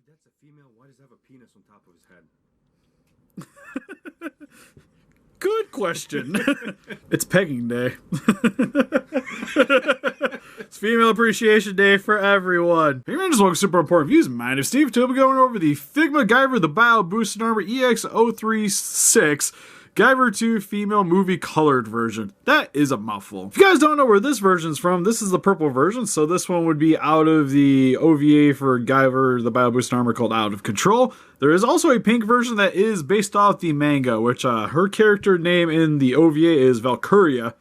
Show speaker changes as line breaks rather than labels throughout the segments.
that's a female. Why does he have a penis on top of his head?
Good question. It's pegging day. It's Female Appreciation Day for everyone. Hey man, just welcome to Super Important Views. My name is Steve. Today we'll be going over the Figma Guyver, the Bioboosted Armor EX036 Guyver 2 female movie colored version. That is a mouthful. If you guys don't know where this version's from, this is the purple version, so this one would be out of the OVA for Guyver, the Bioboosted Armor, called Out of Control. There is also a pink version that is based off the manga, which her character name in the OVA is Valkyria,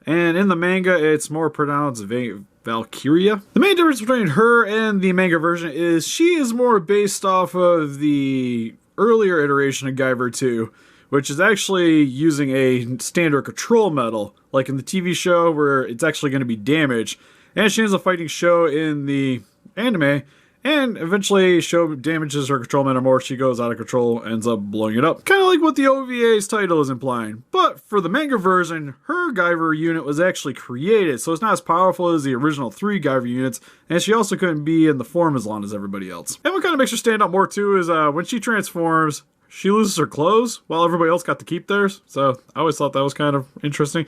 and in the manga it's more pronounced Valkyria. The main difference between her and the manga version is she is more based off of the earlier iteration of Guyver 2, which is actually using a standard control medal, like in the TV show where it's actually going to be damaged. And she ends up fighting Sho in the anime, and eventually Sho damages her control medal more. She goes out of control, ends up blowing it up. Kind of like what the OVA's title is implying. But for the manga version, her Guyver unit was actually created, so it's not as powerful as the original 3 Guyver units, and she also couldn't be in the form as long as everybody else. And what kind of makes her stand out more too is when she transforms, she loses her clothes while everybody else got to keep theirs. So I always thought that was kind of interesting.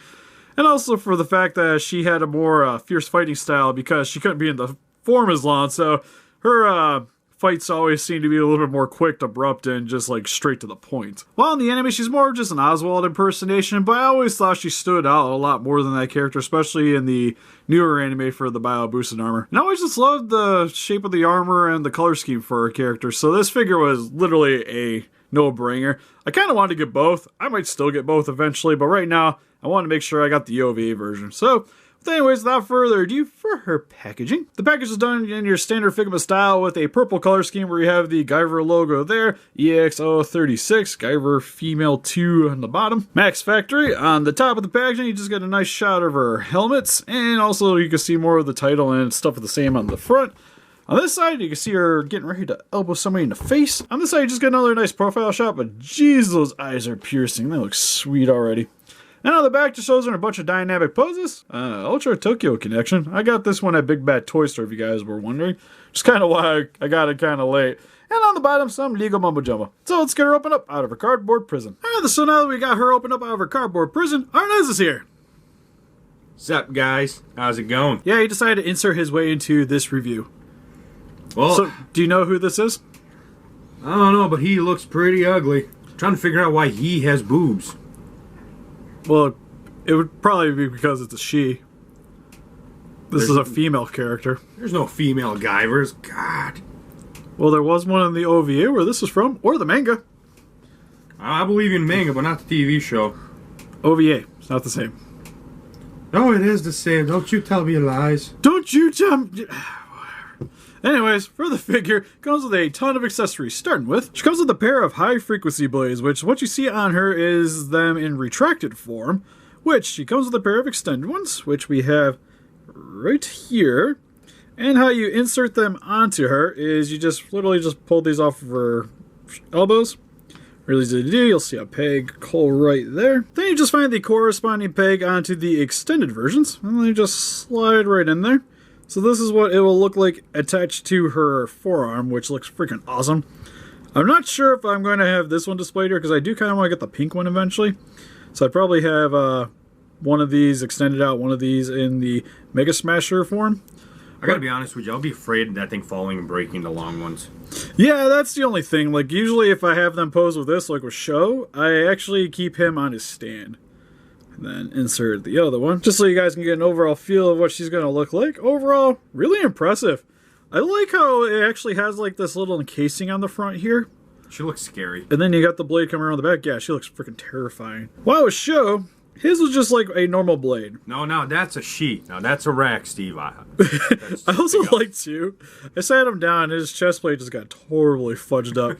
And also for the fact that she had a more fierce fighting style because she couldn't be in the form as long. So her fights always seem to be a little bit more quick, abrupt, and just like straight to the point. While in the anime, she's more of just an Oswald impersonation, but I always thought she stood out a lot more than that character, especially in the newer anime for the Bioboosted Armor. And I always just loved the shape of the armor and the color scheme for her character, so this figure was literally a no-brainer. I kind of wanted to get both. I might still get both eventually, but right now, I wanted to make sure I got the OVA version. So, anyways, without further ado, for her packaging. The package is done in your standard Figma style with a purple color scheme where you have the Guyver logo there, EX036, Guyver Female 2 on the bottom. Max Factory. On the top of the packaging, you just get a nice shot of her helmets, and also you can see more of the title and stuff of the same on the front. On this side, you can see her getting ready to elbow somebody in the face. On this side, you just get another nice profile shot, but geez, those eyes are piercing. They look sweet already. And on the back, just shows her in a bunch of dynamic poses. Ultra Tokyo Connection. I got this one at Big Bad Toy Store, if you guys were wondering. Just kind of why I got it kind of late. And on the bottom, some legal mumbo jumbo. So let's get her open up out of her cardboard prison. Alright, so now that we got her open up out of her cardboard prison, Arnes is here.
Sup, guys? How's it going?
Yeah, he decided to insert his way into this review.
Well,
so, do you know who this is?
I don't know, but he looks pretty ugly. I'm trying to figure out why he has boobs.
Well, it would probably be because it's a she. This is a female character.
There's no female Guyvers. God.
Well, there was one in the OVA where this was from, or the manga.
I believe in manga, but not the TV show.
OVA. It's not the same.
No, it is the same. Don't you tell me lies.
Don't you tell me... Anyways, for the figure, it comes with a ton of accessories, starting with, she comes with a pair of high-frequency blades, which what you see on her is them in retracted form, which she comes with a pair of extended ones, which we have right here. And how you insert them onto her is you just literally just pull these off of her elbows. Really easy to do. You'll see a peg hole right there. Then you just find the corresponding peg onto the extended versions, and then you just slide right in there. So this is what it will look like attached to her forearm, which looks freaking awesome. I'm not sure if I'm going to have this one displayed here, because I do kind of want to get the pink one eventually. So I'd probably have one of these extended out, one of these in the Mega Smasher form.
I gotta be honest with you, I'll be afraid of that thing falling and breaking the long ones.
Yeah, that's the only thing. Like, usually if I have them pose with this, like with Sho, I actually keep him on his stand. And then insert the other one, just so you guys can get an overall feel of what she's going to look like. Overall, really impressive. I like how it actually has like this little encasing on the front here.
She looks scary.
And then you got the blade coming around the back. Yeah, she looks freaking terrifying. Wow, with Sho, his was just like a normal blade.
No, that's a sheet. Now that's a rack, Steve.
I also like too. I sat him down, and his chest plate just got totally fudged up.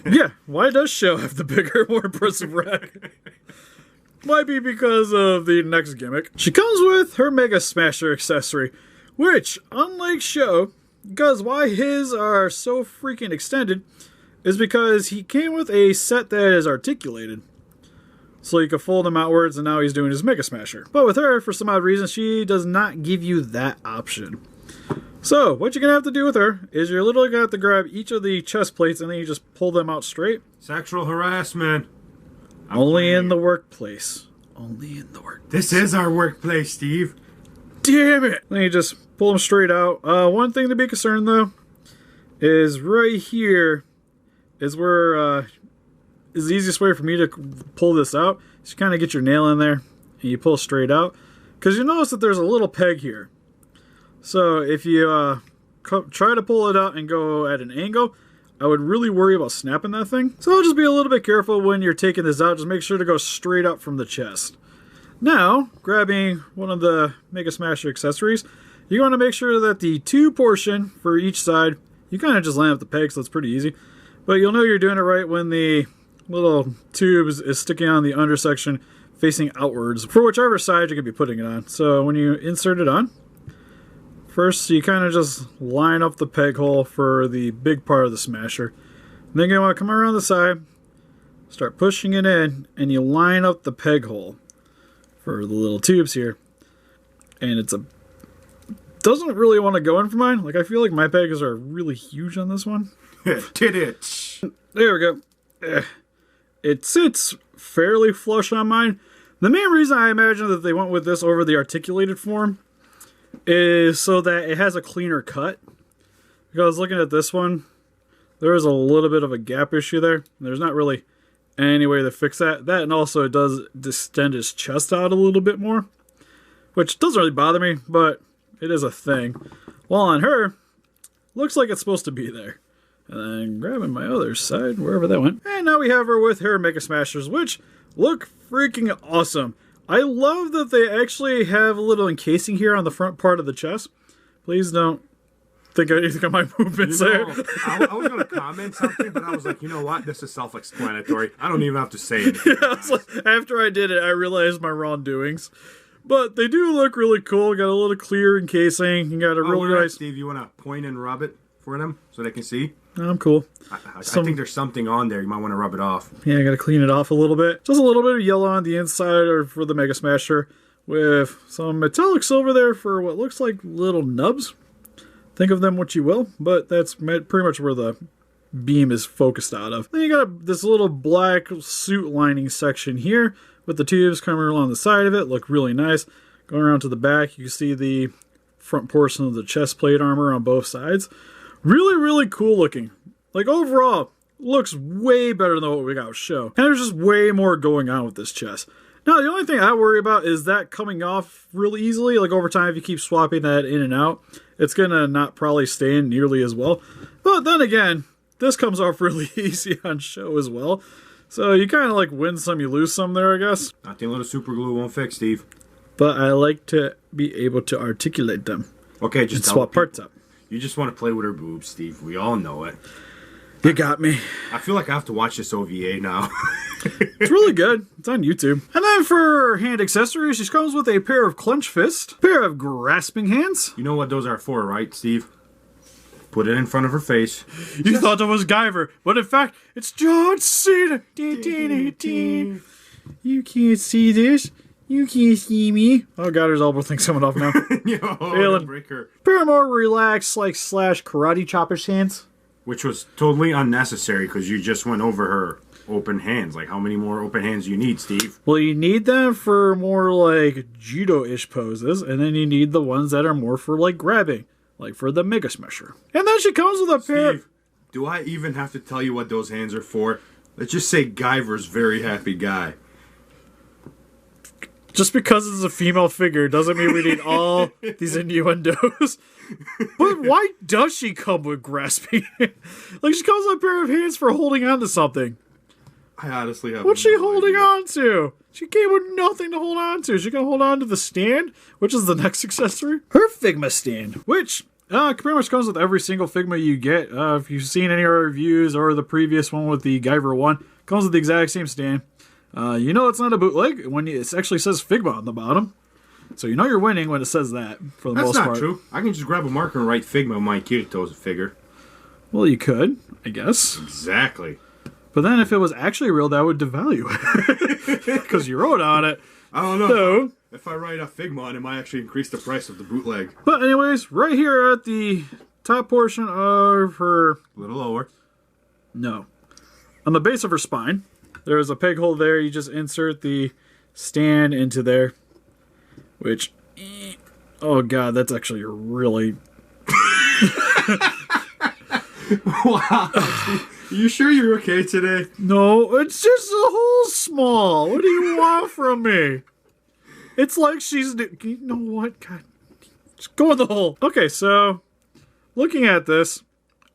Yeah, why does Sho have the bigger, more impressive rack? Might be because of the next gimmick. She comes with her Mega Smasher accessory, which, unlike Sho, because why his are so freaking extended is because he came with a set that is articulated. So you can fold him outwards, and now he's doing his Mega Smasher. But with her, for some odd reason, she does not give you that option. So, what you're going to have to do with her is you're literally going to have to grab each of the chest plates and then you just pull them out straight.
Sexual harassment.
Only in the workplace. Only in the workplace.
This is our workplace, Steve.
Damn it! Then you just pull them straight out. One thing to be concerned, though, is right here is where is the easiest way for me to pull this out. So you kind of get your nail in there and you pull straight out. Because you notice that there's a little peg here. So if you try to pull it out and go at an angle, I would really worry about snapping that thing. So just be a little bit careful when you're taking this out. Just make sure to go straight up from the chest. Now, grabbing one of the Mega Smasher accessories, you want to make sure that the tube portion for each side, you kind of just line up the peg, so it's pretty easy. But you'll know you're doing it right when the little tube is sticking on the undersection facing outwards for whichever side you're going to be putting it on. So when you insert it on, first, you kind of just line up the peg hole for the big part of the smasher. And then you want to come around the side, start pushing it in, and you line up the peg hole for the little tubes here. And doesn't really want to go in for mine. Like, I feel like my pegs are really huge on this one.
Did it.
There we go. It sits fairly flush on mine. The main reason I imagine that they went with this over the articulated form is so that it has a cleaner cut. Because looking at this one, there is a little bit of a gap issue there. There's not really any way to fix that. That, and also it does distend his chest out a little bit more, which doesn't really bother me, but it is a thing. While on her, looks like it's supposed to be there. And then grabbing my other side, wherever that went. And now we have her with her Mega Smashers, which look freaking awesome. I love that they actually have a little encasing here on the front part of the chest. Please don't think anything of my movements there.
I was going to comment something, but I was like, you know what? This is self-explanatory. I don't even have to say anything.
Yeah, after I did it, I realized my wrongdoings. But they do look really cool. Got a little clear encasing. You got a really nice...
Steve, you want to point and rub it for them so they can see?
I'm cool.
I think there's something on there. You might want to rub it off.
Yeah, I got to clean it off a little bit. Just a little bit of yellow on the inside or for the Mega Smasher with some metallic silver there for what looks like little nubs. Think of them what you will, but that's pretty much where the beam is focused out of. Then you got this little black suit lining section here with the tubes coming along the side of it. Look really nice. Going around to the back, you can see the front portion of the chest plate armor on both sides. Really, really cool looking. Like, overall, looks way better than what we got with show. And there's just way more going on with this chest. Now, the only thing I worry about is that coming off really easily. Like, over time, if you keep swapping that in and out, it's going to not probably stay in nearly as well. But then again, this comes off really easy on show as well. So you kind of like win some, you lose some there, I guess.
Nothing a little super glue won't fix, Steve.
But I like to be able to articulate them.
Okay, just
swap parts up.
You just want to play with her boobs, Steve. We all know it.
You got me.
I feel like I have to watch this OVA now.
It's really good. It's on YouTube. And then for hand accessories, she comes with a pair of clenched fists, a pair of grasping hands.
You know what those are for, right, Steve? Put it in front of her face.
You thought it was Guyver, but in fact, it's John Cena. You can't see this. You can't see me. Oh god, her elbow thing's coming off now.
Yo, break her.
Pair of more relaxed, like slash karate chopper's hands.
Which was totally unnecessary because you just went over her open hands. Like, how many more open hands do you need, Steve?
Well, you need them for more like judo-ish poses, and then you need the ones that are more for like grabbing, like for the Mega Smasher. And then she comes with a pair.
Steve, do I even have to tell you what those hands are for? Let's just say Guyver's very happy guy.
Just because it's a female figure doesn't mean we need all these innuendos. But why does she come with grasping? Like, she comes with a pair of hands for holding on to something.
I honestly have
What's she holding on to? She came with nothing to hold on to. She can hold on to the stand, which is the next accessory. Her Figma stand, which pretty much comes with every single Figma you get. If you've seen any of our reviews or the previous one with the Guyver one, comes with the exact same stand. You know it's not a bootleg when it actually says Figma on the bottom. So you know you're winning when it says that, for the most part.
That's not true. I can just grab a marker and write Figma on my Kirito's figure.
Well, you could, I guess.
Exactly.
But then if it was actually real, that would devalue it. Because you wrote on it.
I don't know.
So,
If I write a Figma on it, might actually increase the price of the bootleg.
But anyways, right here at the top portion of her...
A little lower.
No. On the base of her spine, there's a peg hole there. You just insert the stand into there. Which... Oh god, that's actually really...
Wow. You sure you're okay today?
No, it's just a hole small. What do you want from me? It's like she's... You know what? God. Just go in the hole. Okay, so... Looking at this,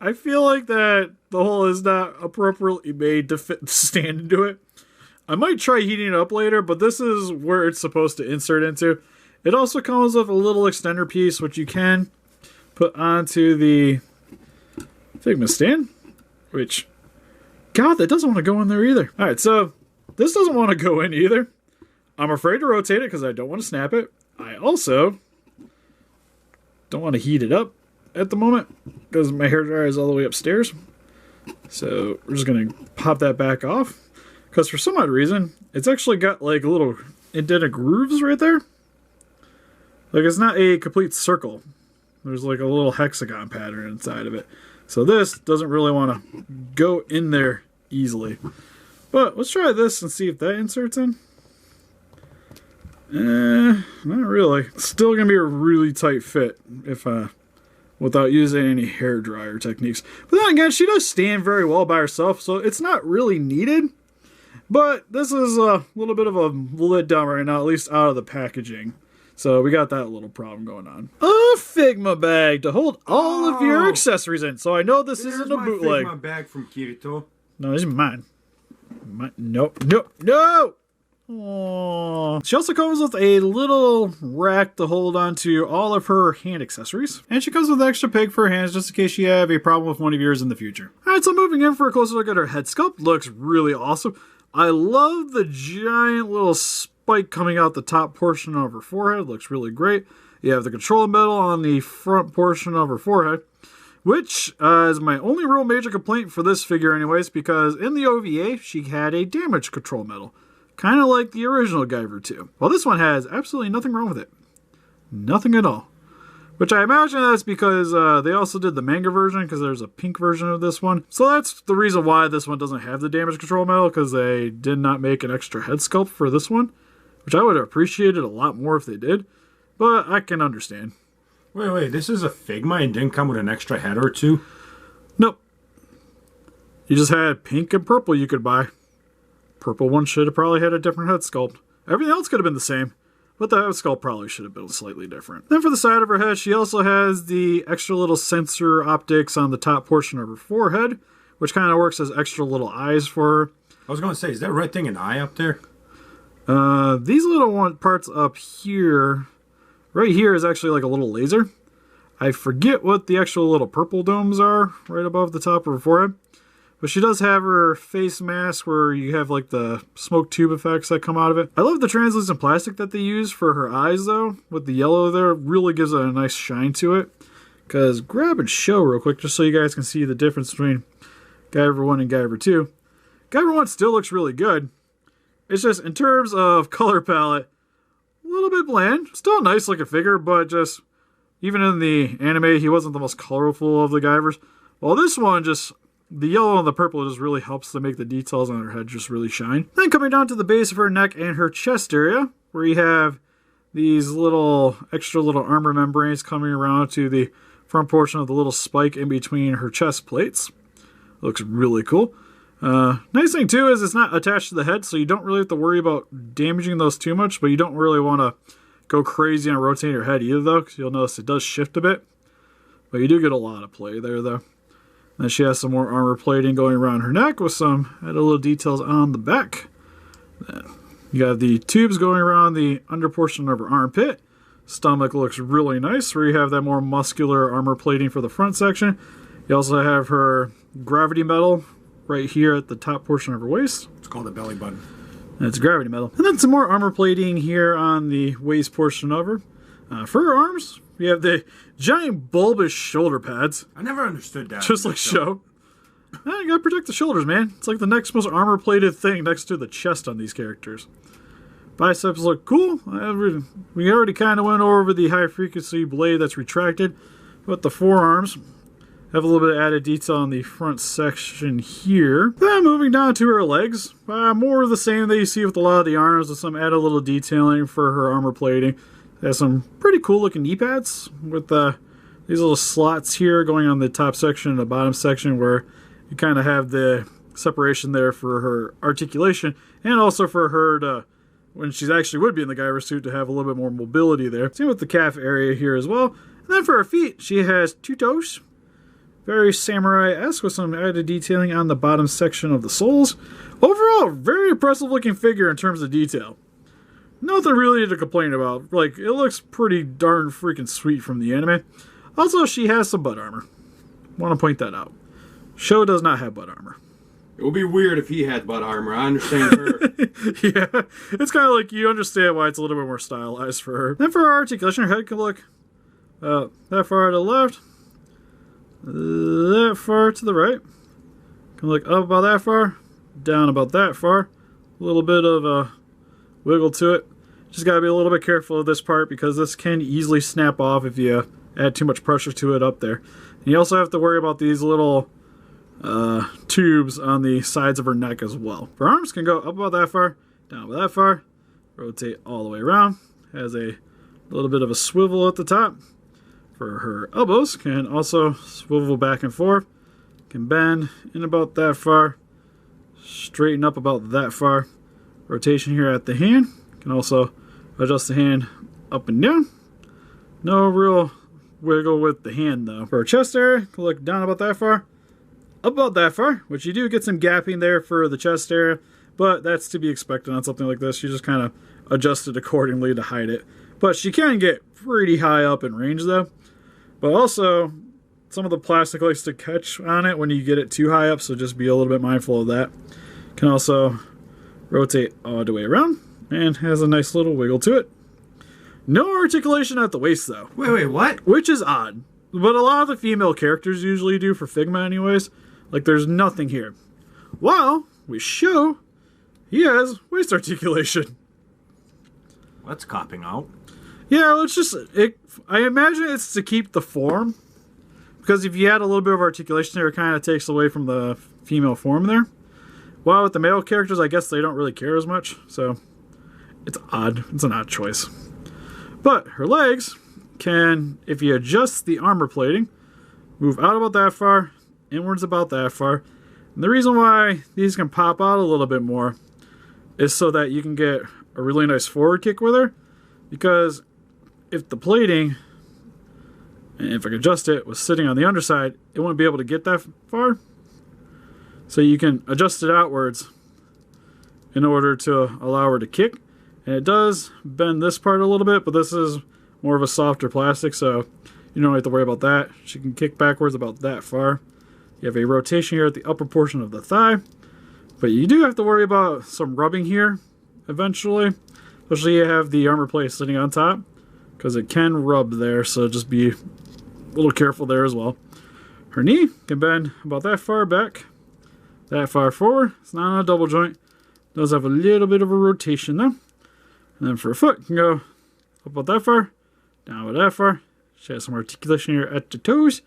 I feel like that the hole is not appropriately made to fit the stand into it. I might try heating it up later, but this is where it's supposed to insert into. It also comes with a little extender piece, which you can put onto the Figma stand, which... God, that doesn't want to go in there either. Alright, so this doesn't want to go in either. I'm afraid to rotate it because I don't want to snap it. I also don't want to heat it up at the moment because my hairdryer is all the way upstairs. So we're just going to pop that back off because for some odd reason, it's actually got like little indented grooves right there. Like it's not a complete circle. There's like a little hexagon pattern inside of it. So this doesn't really want to go in there easily. But let's try this and see if that inserts in. Not really. Still going to be a really tight fit if without using any hair dryer techniques. But then again, she does stand very well by herself, so it's not really needed. But this is a little bit of a lid down right now, at least out of the packaging. So we got that little problem going on. A Figma bag to hold all of your accessories in. So I know this isn't a bootleg.
Figma bag from Kirito.
No, this is mine. Nope. No! Aww. She also comes with a little rack to hold onto all of her hand accessories. And she comes with an extra peg for her hands just in case you have a problem with one of yours in the future. Alright, so moving in for a closer look at her head sculpt. Looks really awesome. I love the giant little spike coming out the top portion of her forehead. Looks really great. You have the control medal on the front portion of her forehead, which is my only real major complaint for this figure anyways, because in the OVA, she had a damage control medal. Kind of like the original Guyver 2. Well, this one has absolutely nothing wrong with it. Nothing at all. Which I imagine that's because they also did the manga version, because there's a pink version of this one. So that's the reason why this one doesn't have the damage control medal, because they did not make an extra head sculpt for this one. Which I would have appreciated a lot more if they did. But I can understand.
Wait, this is a Figma and didn't come with an extra head or two?
Nope. You just had pink and purple you could buy. Purple one should have probably had a different head sculpt. Everything else could have been the same, but the head sculpt probably should have been slightly different. Then for the side of her head, she also has the extra little sensor optics on the top portion of her forehead, which kind of works as extra little eyes for her.
I was going to say, is that red thing an eye up there?
These little parts up here, right here is actually like a little laser. I forget what the actual little purple domes are right above the top of her forehead. But she does have her face mask where you have like the smoke tube effects that come out of it. I love the translucent plastic that they use for her eyes though. With the yellow there, really gives it a nice shine to it. Because grab and show real quick just so you guys can see the difference between Guyver 1 and Guyver 2. Guyver 1 still looks really good. It's just in terms of color palette, a little bit bland. Still a nice looking figure, but just even in the anime, he wasn't the most colorful of the Guyvers. While this one just... The yellow and the purple just really helps to make the details on her head just really shine. Then coming down to the base of her neck and her chest area, where you have these little extra little armor membranes coming around to the front portion of the little spike in between her chest plates. Looks really cool. Nice thing too is it's not attached to the head, so you don't really have to worry about damaging those too much, but you don't really want to go crazy and rotate your head either though, because you'll notice it does shift a bit. But you do get a lot of play there though. Then she has some more armor plating going around her neck with some added little details on the back. Then you have the tubes going around the under portion of her armpit. Stomach looks really nice where you have that more muscular armor plating for the front section. You also have her gravity medal right here at the top portion of her waist.
It's called a belly button.
And it's gravity medal. And then some more armor plating here on the waist portion of her. For her arms, we have the giant bulbous shoulder pads.
I never understood that.
Just like Show. You gotta protect the shoulders, man. It's like the next most armor-plated thing next to the chest on these characters. Biceps look cool. We already kind of went over the high frequency blade that's retracted, but the forearms have a little bit of added detail on the front section here. Then moving down to her legs, more of the same that you see with a lot of the Arnes, with some added little detailing for her armor plating. It has some pretty cool looking knee pads with these little slots here going on the top section and the bottom section, where you kind of have the separation there for her articulation, and also for her to, when she actually would be in the Guyver suit, to have a little bit more mobility there. Same with the calf area here as well. And then for her feet, she has 2 toes. Very samurai-esque with some added detailing on the bottom section of the soles. Overall, very impressive looking figure in terms of detail. Nothing really to complain about. Like, it looks pretty darn freaking sweet from the anime. Also, she has some butt armor. Want to point that out. Sho does not have butt armor.
It would be weird if he had butt armor. I understand her.
Yeah, it's kind of like you understand why it's a little bit more stylized for her. Then for her articulation, her head can look that far to the left, that far to the right. Can look up about that far, down about that far. A little bit of a wiggle to it. Just got to be a little bit careful of this part, because this can easily snap off if you add too much pressure to it up there. And you also have to worry about these little tubes on the sides of her neck as well. Her arms can go up about that far, down about that far, rotate all the way around. Has a little bit of a swivel at the top. For her elbows, can also swivel back and forth, can bend in about that far, straighten up about that far. Rotation here at the hand, can also adjust the hand up and down. No real wiggle with the hand though. For her chest area, can look down about that far, up about that far, which you do get some gapping there for the chest area, but that's to be expected on something like this. You just kind of adjust it accordingly to hide it. But she can get pretty high up in range though. But also, some of the plastic likes to catch on it when you get it too high up, so just be a little bit mindful of that. Can also rotate all the way around, and has a nice little wiggle to it. No articulation at the waist though.
Wait, what?
Which is odd. But a lot of the female characters usually do for Figma anyways. Like, there's nothing here. While we show he has waist articulation.
That's copping out.
Yeah, it's just, I imagine it's to keep the form. Because if you add a little bit of articulation there, it kind of takes away from the female form there. While with the male characters, I guess they don't really care as much. So, it's odd. It's an odd choice. But her legs can, if you adjust the armor plating, move out about that far, inwards about that far. And the reason why these can pop out a little bit more is so that you can get a really nice forward kick with her. Because if the plating, and if I could adjust it, was sitting on the underside, it wouldn't be able to get that far. So you can adjust it outwards in order to allow her to kick. And it does bend this part a little bit, but this is more of a softer plastic, so you don't have to worry about that. She can kick backwards about that far. You have a rotation here at the upper portion of the thigh, but you do have to worry about some rubbing here eventually. Especially you have the armor plate sitting on top, because it can rub there, so just be a little careful there as well. Her knee can bend about that far back, that far forward. It's not on a double joint. It does have a little bit of a rotation though. And then for her foot, can go up about that far, down about that far. She has some articulation here at the toes,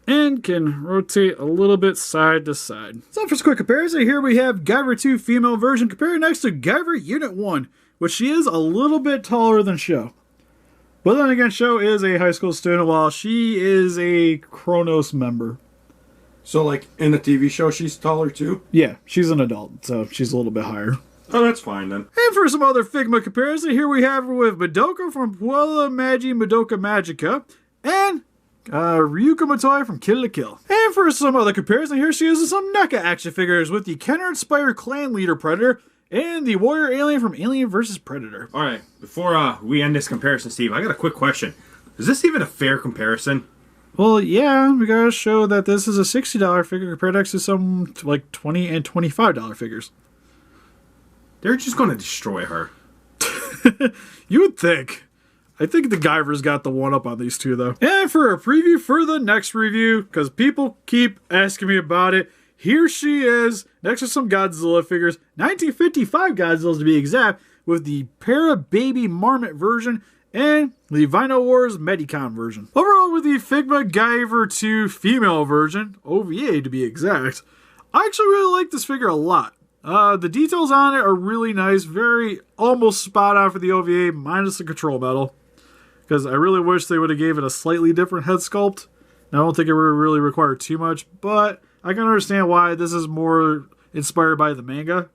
and can rotate a little bit side to side. So for some quick comparison, here we have Guyver 2 female version compared next to Guyver Unit 1, which she is a little bit taller than Sho. But then again, Sho is a high school student while she is a Kronos member.
So, like, in the TV show, she's taller too?
Yeah, she's an adult, so she's a little bit higher.
Oh, that's fine then.
And for some other Figma comparison, here we have her with Madoka from Puella Magi Madoka Magica, and Ryuka Matoi from Kill la Kill. And for some other comparison, here she is with some NECA action figures with the Kenner-inspired clan leader Predator, and the warrior alien from Alien vs. Predator.
Alright, before we end this comparison, Steve, I got a quick question. Is this even a fair comparison?
Well, yeah, we gotta show that this is a $60 figure compared next to some like $20 and $25 figures.
They're just gonna destroy her.
You would think. I think the Guyver's got the one up on these two, though. And for a preview for the next review, because people keep asking me about it, here she is, next to some Godzilla figures, 1955 Godzillas to be exact, with the Para Baby Marmot version and the Vinyl Wars Medicon version. Overall, with the Figma Guyver 2 female version, OVA to be exact, I actually really like this figure a lot. The details on it are really nice, very almost spot on for the OVA, minus the control medal. Because I really wish they would have gave it a slightly different head sculpt. I don't think it would really require too much, but I can understand why this is more inspired by the manga,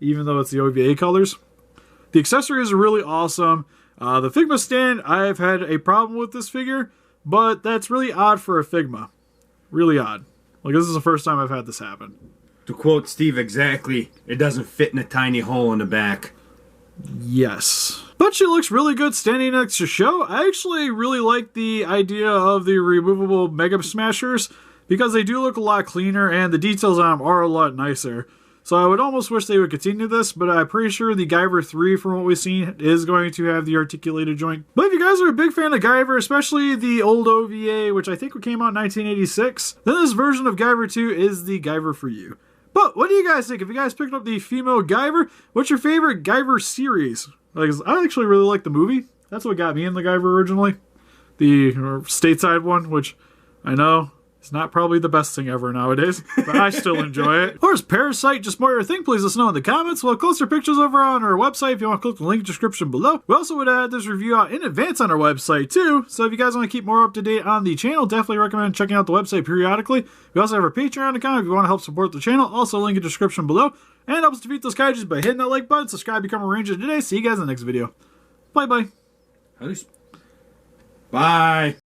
even though it's the OVA colors. The accessories are really awesome. The Figma stand, I've had a problem with this figure, but that's really odd for a Figma. Really odd. Like, this is the first time I've had this happen.
To quote Steve exactly, it doesn't fit in a tiny hole in the back.
Yes. But she looks really good standing next to Show. I actually really like the idea of the removable Mega Smashers because they do look a lot cleaner and the details on them are a lot nicer. So I would almost wish they would continue this, but I'm pretty sure the Guyver 3, from what we've seen, is going to have the articulated joint. But if you guys are a big fan of Guyver, especially the old OVA, which I think came out in 1986, then this version of Guyver 2 is the Guyver for you. But what do you guys think? If you guys picked up the female Guyver, what's your favorite Guyver series? Like, I actually really like the movie. That's what got me in the Guyver originally. The stateside one, which I know it's not probably the best thing ever nowadays, but I still enjoy it. Or is Parasite just more your thing? Please let us know in the comments. We'll have closer pictures over on our website if you want to click the link in the description below. We also would add this review out in advance on our website too, so if you guys want to keep more up to date on the channel, definitely recommend checking out the website periodically. We also have our Patreon account if you want to help support the channel, also link in the description below. And help us defeat those kaijus by hitting that like button, subscribe, become a ranger today. See you guys in the next video. Bye bye.
Bye.